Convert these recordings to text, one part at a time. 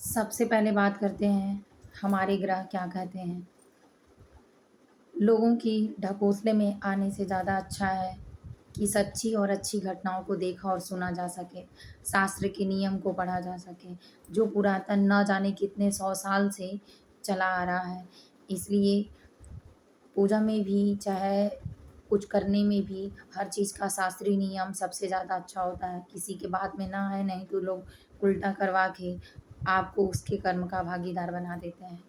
सबसे पहले बात करते हैं हमारे ग्रह क्या कहते हैं। लोगों की ढकोसले में आने से ज़्यादा अच्छा है कि सच्ची और अच्छी घटनाओं को देखा और सुना जा सके, शास्त्र के नियम को पढ़ा जा सके, जो पुरातन न जाने कितने 100 साल से चला आ रहा है। इसलिए पूजा में भी चाहे कुछ करने में भी हर चीज़ का शास्त्रीय नियम सबसे ज़्यादा अच्छा होता है। किसी के बात में ना आए, नहीं तो लोग उल्टा करवा के आपको उसके कर्म का भागीदार बना देते हैं।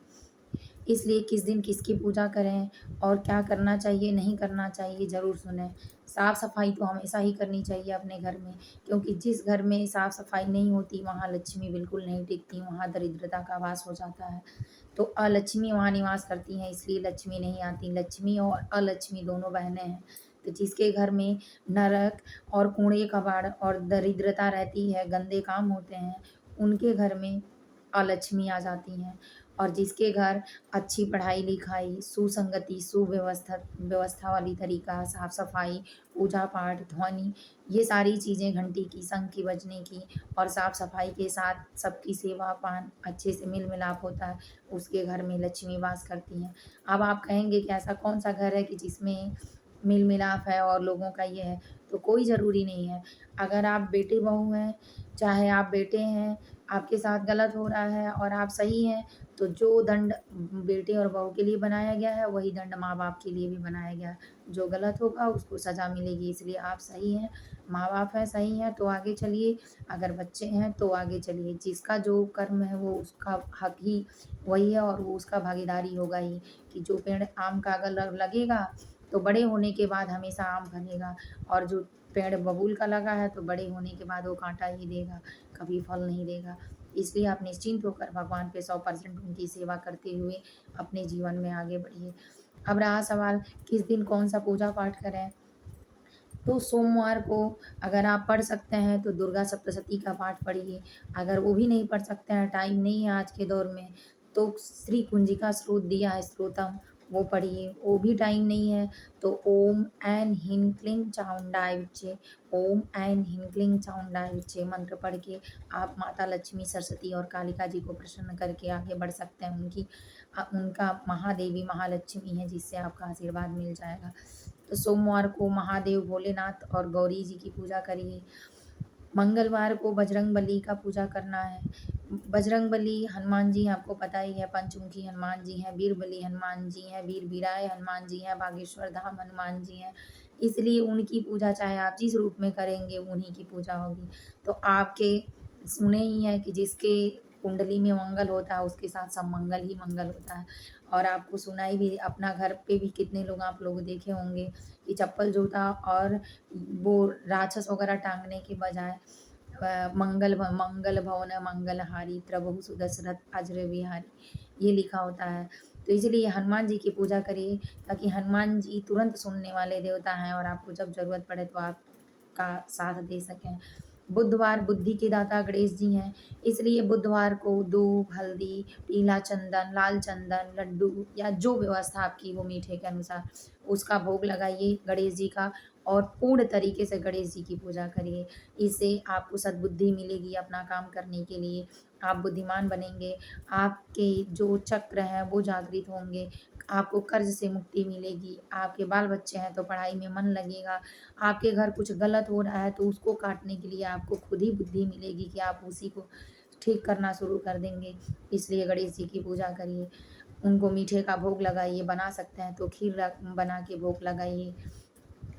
इसलिए किस दिन किसकी पूजा करें और क्या करना चाहिए, नहीं करना चाहिए, ज़रूर सुनें। साफ़-सफ़ाई तो हमेशा ही करनी चाहिए अपने घर में, क्योंकि जिस घर में साफ़-सफ़ाई नहीं होती वहाँ लक्ष्मी बिल्कुल नहीं टिकती, वहाँ दरिद्रता का वास हो जाता है। तो अलक्ष्मी वहाँ निवास करती हैं, इसलिए लक्ष्मी नहीं आती। लक्ष्मी और अलक्ष्मी दोनों बहनें हैं। तो जिसके घर में नरक और कूड़े-कबाड़ और दरिद्रता रहती है, गंदे काम होते हैं, उनके घर में अलक्ष्मी आ जाती हैं। और जिसके घर अच्छी पढ़ाई-लिखाई, सुसंगति, व्यवस्था वाली तरीका, साफ-सफाई, पूजा-पाठ, ध्वनि, ये सारी चीज़ें घंटी की, शंख की बजने की और साफ-सफाई के साथ सबकी सेवा-पान अच्छे से मेल-मिलाप होता है, उसके घर में लक्ष्मी वास करती हैं। अब आप कहेंगे कि ऐसा कौन-सा घर है कि जिसमें मेल-मिलाप है और लोगों का ये है, तो कोई ज़रूरी नहीं है। अगर आप बेटे-बहू हैं, चाहे आप बेटे हैं, आपके साथ गलत हो रहा है और आप सही हैं, तो जो दंड बेटे और बहू के लिए बनाया गया है, वही दंड माँ-बाप के लिए भी बनाया गया है। जो गलत होगा उसको सज़ा मिलेगी, इसलिए आप सही हैं, माँ-बाप हैं, सही हैं तो आगे चलिए, अगर बच्चे हैं तो आगे चलिए। जिसका जो कर्म है वो उसका हक ही वही है और वो उसका भागीदारी होगा ही, कि जो पेड़ आम का अगर लगेगा तो बड़े होने के बाद हमेशा आम फलेगा, और जो पेड़ बबूल का लगा है तो बड़े होने के बाद वो काँटा ही देगा, कभी फल नहीं देगा। इसलिए आप निश्चिंत होकर भगवान पे 100% उनकी सेवा करते हुए अपने जीवन में आगे बढ़िए। अब रहा सवाल किस दिन कौन-सा पूजा-पाठ करें, तो सोमवार को अगर आप पढ़ सकते हैं तो दुर्गा सप्तशती का पाठ पढ़िए। अगर वो भी नहीं पढ़ सकते हैं, टाइम नहीं है आज के दौर में, तो श्री कुंजिका स्रोत दिया है स्तोत्रम, वो पढ़िए। वो भी टाइम नहीं है तो ओम ऐं ह्रीं क्लीं चामुंडाय विच्चे, ओम ऐं ह्रीं क्लीं चामुंडाय विच्चे मंत्र पढ़ के आप माता लक्ष्मी, सरस्वती और कालिका जी को प्रसन्न करके आगे बढ़ सकते हैं। उनका महादेवी महालक्ष्मी है, जिससे आपका आशीर्वाद मिल जाएगा। तो सोमवार को महादेव भोलेनाथ और गौरी जी की पूजा करिए। मंगलवार को बजरंगबली का पूजा करना है। बजरंगबली हनुमान जी आपको पता ही है, पंचमुखी हनुमान जी हैं, वीरबली हनुमान जी हैं, वीर-वीराय हनुमान जी हैं, बागेश्वर धाम हनुमान जी हैं। इसलिए उनकी पूजा चाहे आप जिस रूप में करेंगे उन्हीं की पूजा होगी। तो आपके सुने ही हैं कि जिसके कुंडली में मंगल होता है उसके साथ सब मंगल ही मंगल होता है। और आपको सुनाई भी, अपना घर पे भी कितने लोग आप लोग देखे होंगे कि चप्पल जूता और वो राक्षस वगैरह टाँगने के बजाय मंगल भवन मंगलहारी त्रवहु सुदशरथ अजर बिहारी, ये लिखा होता है। तो इसीलिए हनुमान जी की पूजा करिए, ताकि हनुमान जी तुरंत सुनने वाले देवता हैं और आपको जब ज़रूरत पड़े तो आपका साथ दे सकें। बुधवार बुद्धि के दाता गणेश जी हैं, इसलिए बुधवार को दूध, हल्दी, पीला चंदन, लाल चंदन, लड्डू या जो व्यवस्था आपकी हो मीठे के अनुसार, उसका भोग लगाइए गणेश जी का और पूर्ण तरीके से गणेश जी की पूजा करिए। इससे आपको सद्बुद्धि मिलेगी अपना काम करने के लिए, आप बुद्धिमान बनेंगे, आपके जो चक्र हैं वो जागृत होंगे, आपको कर्ज़ से मुक्ति मिलेगी, आपके बाल-बच्चे हैं तो पढ़ाई में मन लगेगा, आपके घर कुछ गलत हो रहा है तो उसको काटने के लिए आपको खुद ही बुद्धि मिलेगी कि आप उसी को ठीक करना शुरू कर देंगे। इसलिए गणेश जी की पूजा करिए, उनको मीठे का भोग लगाइए, बना सकते हैं तो खीर बना के भोग लगाइए।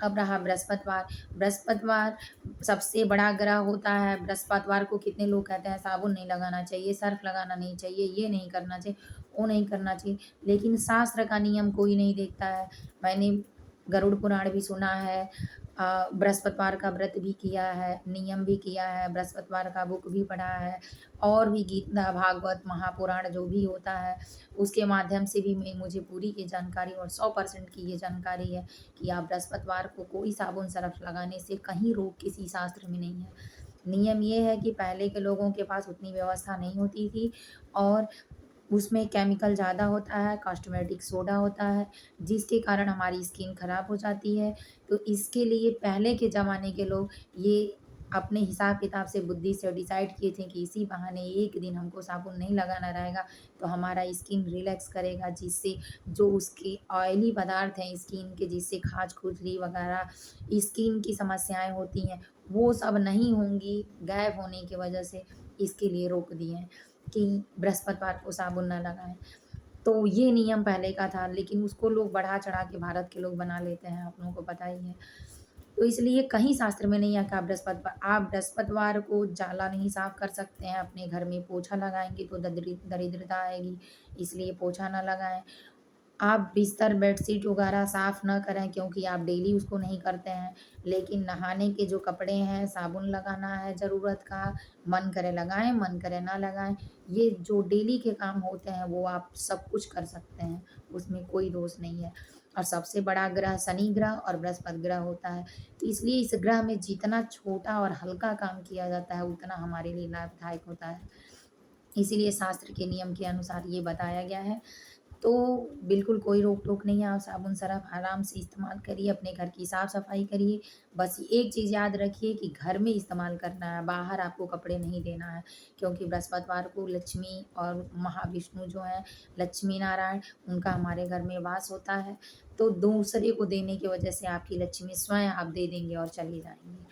अब रहा बृहस्पतिवार, बृहस्पतिवार सबसे बड़ा ग्रह होता है। बृहस्पतिवार को कितने लोग कहते हैं साबुन नहीं लगाना चाहिए, सर्फ़ लगाना नहीं चाहिए, ये नहीं करना चाहिए, वो नहीं करना चाहिए, लेकिन शास्त्र का नियम कोई नहीं देखता है। मैंने गरुड़ पुराण भी सुना है, बृहस्पतिवार का व्रत भी किया है, नियम भी किया है, बृहस्पतिवार का बुक भी पढ़ा है और भी गीता, भागवत, महापुराण जो भी होता है, उसके माध्यम से भी मुझे पूरी की जानकारी और 100% की ये जानकारी है कि आप बृहस्पतिवार को कोई साबुन सर्फ़ लगाने से कहीं रोक किसी शास्त्र में नहीं है। नियम ये है कि पहले के लोगों के पास उतनी व्यवस्था नहीं होती थी और उसमें केमिकल ज़्यादा होता है, कॉस्मेटिक सोडा होता है, जिसके कारण हमारी स्किन खराब हो जाती है। तो इसके लिए पहले के ज़माने के लोग ये अपने हिसाब-किताब से, बुद्धि से डिसाइड किए थे कि इसी बहाने एक दिन हमको साबुन नहीं लगाना रहेगा, तो हमारा स्किन रिलैक्स करेगा, जिससे जो उसके ऑयली पदार्थ हैं स्किन के, जिससे खाज-खुजली वगैरह स्किन की समस्याएँ होती हैं, वो सब नहीं होंगी गायब होने की वजह से। इसके लिए रोक दिए हैं कि बृहस्पतिवार को साबुन ना लगाएँ। तो ये नियम पहले का था, लेकिन उसको लोग बढ़ा-चढ़ा के भारत के लोग बना लेते हैं, आप लोगों को पता ही है। तो इसलिए कहीं शास्त्र में नहीं है कि आप बृहस्पतिवार को जाला नहीं साफ कर सकते हैं, अपने घर में पोछा लगाएँगे तो दरिद्रता आएगी, इसलिए पोछा ना लगाएँ। आप बिस्तर, बेडशीट वगैरह साफ ना करें क्योंकि आप डेली उसको नहीं करते हैं, लेकिन नहाने के जो कपड़े हैं, साबुन लगाना है ज़रूरत का, मन करे लगाएँ, मन करे ना लगाएँ। ये जो डेली के काम होते हैं वो आप सब कुछ कर सकते हैं, उसमें कोई दोष नहीं है। और सबसे बड़ा ग्रह शनि ग्रह और बृहस्पति ग्रह होता है, तो इसलिए इस ग्रह में जितना छोटा और हल्का काम किया जाता है, उतना हमारे लिए लाभदायक होता है। इसीलिए शास्त्र के नियम के अनुसार ये बताया गया है। तो बिल्कुल कोई रोक-टोक नहीं है, आप साबुन सरफ़ आराम से इस्तेमाल करिए, अपने घर की साफ-सफाई करिए। बस एक चीज़ याद रखिए कि घर में इस्तेमाल करना है, बाहर आपको कपड़े नहीं देना है, क्योंकि बृहस्पतिवार को लक्ष्मी और महाविष्णु जो हैं, लक्ष्मी नारायण, उनका हमारे घर में वास होता है। तो दूसरे को देने की वजह से आपकी लक्ष्मी स्वयं आप दे देंगे और चली जाएँगी।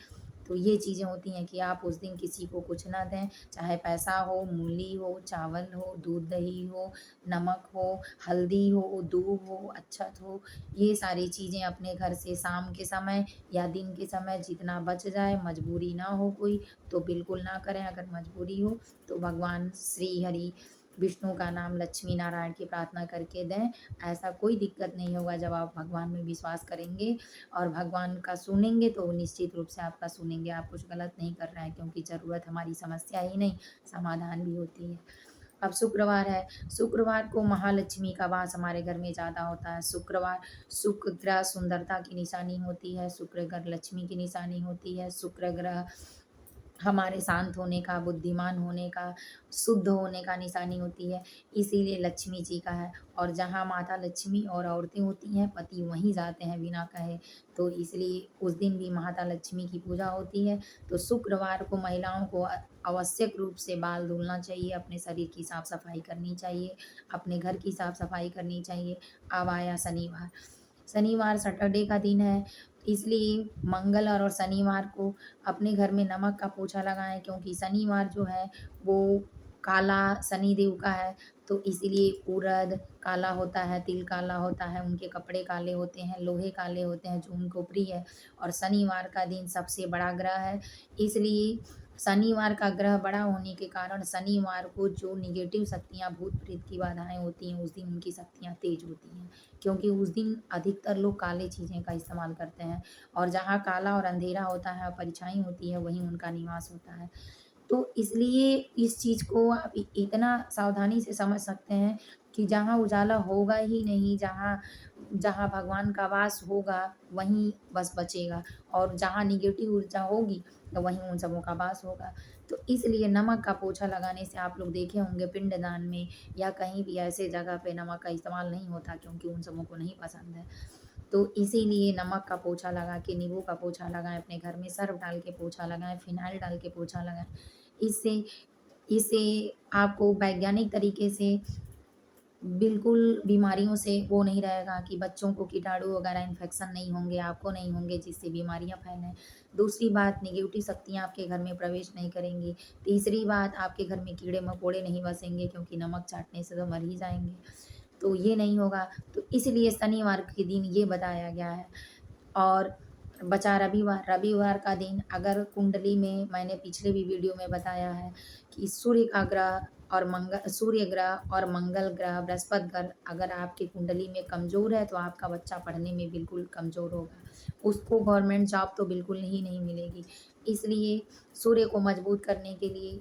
तो ये चीज़ें होती हैं कि आप उस दिन किसी को कुछ ना दें, चाहे पैसा हो, मूली हो, चावल हो, दूध-दही हो, नमक हो, हल्दी हो, दूब हो, अक्षत हो, ये सारी चीज़ें अपने घर से शाम के समय या दिन के समय जितना बच जाए, मजबूरी ना हो कोई, तो बिल्कुल ना करें। अगर मजबूरी हो तो भगवान श्री हरि विष्णु का नाम लक्ष्मी नारायण की प्रार्थना करके दें। ऐसा कोई दिक्कत नहीं होगा जब आप भगवान में विश्वास करेंगे और भगवान का सुनेंगे, तो वो निश्चित रूप से आपका सुनेंगे। आप कुछ गलत नहीं कर रहे हैं, क्योंकि ज़रूरत हमारी समस्या ही नहीं, समाधान भी होती है। अब शुक्रवार है, शुक्रवार को महालक्ष्मी का वास हमारे घर में ज़्यादा होता है। शुक्र ग्रह सुंदरता की निशानी होती है, शुक्र ग्रह लक्ष्मी की निशानी होती है, शुक्र ग्रह हमारे शांत होने का, बुद्धिमान होने का, शुद्ध होने का निशानी होती है, इसीलिए लक्ष्मी जी का है। और जहाँ माता लक्ष्मी और औरतें होती हैं, पति वहीं जाते हैं बिना कहे, तो इसलिए उस दिन भी माता लक्ष्मी की पूजा होती है। तो शुक्रवार को महिलाओं को आवश्यक रूप से बाल धुलना चाहिए, अपने शरीर की साफ-सफाई करनी चाहिए, अपने घर की साफ-सफाई करनी चाहिए। अब आया शनिवार, शनिवार सैटरडे का दिन है, इसलिए मंगल और शनिवार को अपने घर में नमक का पोछा लगाएँ, क्योंकि शनिवार जो है वो काला शनिदेव का है, तो इसीलिए उड़द काला होता है, तिल काला होता है, उनके कपड़े काले होते हैं, लोहे काले होते हैं जो उनको प्रिय है। और शनिवार का दिन सबसे बड़ा ग्रह है, इसलिए शनिवार का ग्रह बड़ा होने के कारण शनिवार को जो नेगेटिव शक्तियाँ, भूत-प्रेत की बाधाएँ होती हैं, उस दिन उनकी शक्तियाँ तेज़ होती हैं। क्योंकि उस दिन अधिकतर लोग काले चीज़ें का इस्तेमाल करते हैं, और जहाँ काला और अंधेरा होता है, परछाई होती है, वहीं उनका निवास होता है। तो इसलिए इस चीज़ को आप इतना सावधानी से समझ सकते हैं कि जहाँ उजाला होगा ही नहीं, जहाँ जहाँ भगवान का वास होगा, वहीं बस बचेगा, और जहाँ नेगेटिव ऊर्जा होगी, तो वहीं उन सबों का वास होगा। तो इसलिए नमक का पोछा लगाने से आप लोग देखे होंगे पिंडदान में या कहीं भी ऐसे जगह पे नमक का इस्तेमाल नहीं होता, क्योंकि उन सबों को नहीं पसंद है। तो इसीलिए नमक का पोछा लगा के, नींबू का पोछा लगाएँ, अपने घर में सर्फ़ डाल के पोछा लगाएँ, फ़िनाइल डाल के पोछा लगाएँ। इससे इससे आपको वैज्ञानिक तरीके से बिल्कुल बीमारियों से वो नहीं रहेगा कि बच्चों को कीटाणु वगैरह इन्फेक्शन नहीं होंगे, आपको नहीं होंगे, जिससे बीमारियाँ फैलें। दूसरी बात, नेगेटिव शक्तियाँ आपके घर में प्रवेश नहीं करेंगी। तीसरी बात, आपके घर में कीड़े-मकोड़े नहीं बसेंगे, क्योंकि नमक चाटने से तो मर ही जाएँगे। तो ये नहीं होगा, तो इसलिए शनिवार के दिन ये बताया गया है। और बचा रविवार, रविवार का दिन अगर कुंडली में, मैंने पिछले भी वीडियो में बताया है कि सूर्य ग्रह और मंगल ग्रह, बृहस्पति ग्रह अगर आपकी कुंडली में कमज़ोर है, तो आपका बच्चा पढ़ने में बिल्कुल कमज़ोर होगा। उसको गवर्नमेंट जॉब तो बिल्कुल ही नहीं मिलेगी। इसलिए सूर्य को मजबूत करने के लिए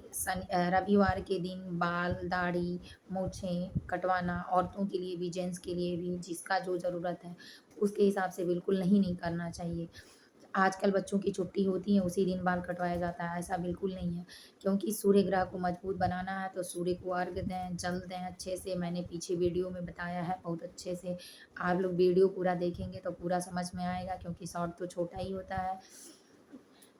रविवार के दिन बाल, दाढ़ी, मूँछें कटवाना, औरतों के लिए भी, जेंट्स के लिए भी, जिसका जो ज़रूरत है, उसके हिसाब से बिल्कुल नहीं करना चाहिए। आजकल बच्चों की छुट्टी होती है, उसी दिन बाल कटवाया जाता है, ऐसा बिल्कुल नहीं है। क्योंकि सूर्य ग्रह को मजबूत बनाना है, तो सूर्य को अर्घ्य दें, जल दें अच्छे से। मैंने पीछे वीडियो में बताया है बहुत अच्छे से। आप लोग वीडियो पूरा देखेंगे तो पूरा समझ में आएगा, क्योंकि शॉर्ट तो छोटा ही होता है।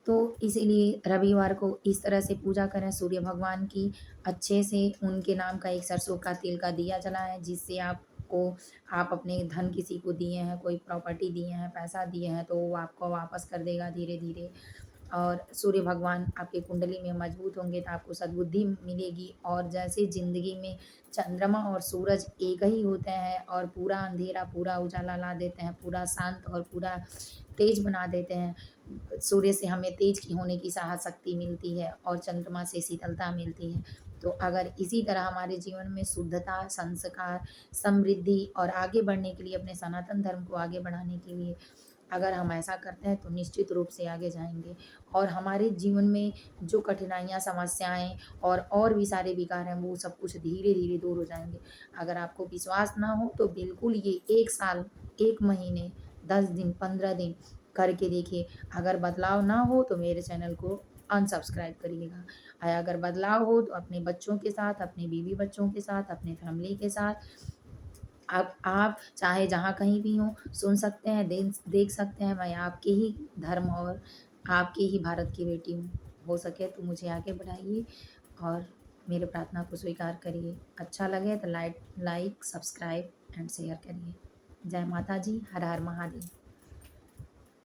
तो इसीलिए रविवार को इस तरह से पूजा करें सूर्य भगवान की, अच्छे से उनके नाम का एक सरसों का तेल का दिया जलाएँ, जिससे आपको आप अपने धन किसी को दिए हैं, कोई प्रॉपर्टी दिए हैं, पैसा दिए हैं, तो वो आपको वापस कर देगा धीरे-धीरे। और सूर्य भगवान आपकी कुंडली में मजबूत होंगे तो आपको सद्बुद्धि मिलेगी। और जैसे ज़िंदगी में चंद्रमा और सूरज एक ही होते हैं और पूरा अंधेरा पूरा उजाला ला देते हैं, पूरा शांत और पूरा तेज बना देते हैं। सूर्य से हमें तेज की होने की शक्ति मिलती है और चंद्रमा से शीतलता मिलती है। तो अगर इसी तरह हमारे जीवन में शुद्धता, संस्कार, समृद्धि और आगे बढ़ने के लिए, अपने सनातन धर्म को आगे बढ़ाने के लिए अगर हम ऐसा करते हैं तो निश्चित रूप से आगे जाएँगे। और हमारे जीवन में जो कठिनाइयाँ, समस्याएँ और भी सारे विकार हैं, वो सब कुछ धीरे-धीरे दूर हो जाएँगे। अगर आपको विश्वास ना हो तो बिल्कुल ये 1 साल, 1 महीने, 10 दिन, 15 दिन करके देखिए। अगर बदलाव ना हो तो मेरे चैनल को अनसब्सक्राइब करिएगा। अगर बदलाव हो तो अपने बच्चों के साथ, अपने बीवी-बच्चों के साथ, अपने फैमिली के साथ आप चाहे जहाँ कहीं भी हों, सुन सकते हैं, देख सकते हैं। मैं आपके ही धर्म और आपके ही भारत की बेटी हूँ। हो सके तो मुझे आगे बढ़ाइए और मेरे प्रार्थना को स्वीकार करिए। अच्छा लगे तो सब्सक्राइब एंड शेयर करिए। जय माता जी, हर हर महादेव।